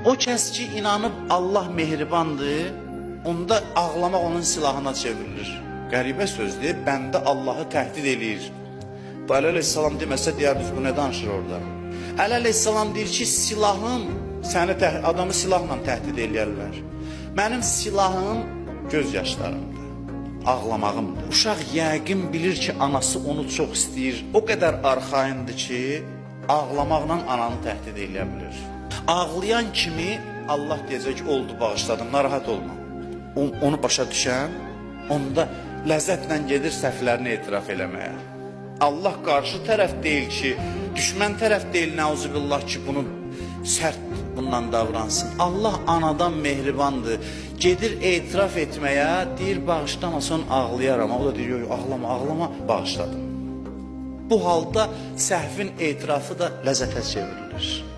O kəs ki inanıb Allah mehribandır, onda ağlamaq onun silahına çevrilir. Qəribə sözdür, bəndə Allahı təhdid eləyir. Bu Əli əleyhissalam deməsə deyərdiniz, bu nə danışır orada? Əli əleyhissalam deyir ki, silahım, adamı silahla təhdid eləyərlər. Mənim silahım göz yaşlarımdır, ağlamağımdır. Uşaq yəqin bilir ki, anası onu çox istəyir, o qədər arxayındır ki, ağlamaqla ananı təhdid eləyə bilir. Ağlayan kimi Allah deyəcək ki, oldu, bağışladım, narahat olma. Onu başa düşən, onda ləzzətlə gedir səhvlərini etiraf eləməyə. Allah qarşı tərəf deyil ki, düşmən tərəf deyil, nəuzubillah ki, bunu sərt bundan davransın. Allah anadan mehribandır, gedir etiraf etməyə, deyir bağışlamasan ağlayaram. O da deyir, yox, ağlama, ağlama, bağışladım. Bu halda səhvin etirafı da ləzzətə çevrilir.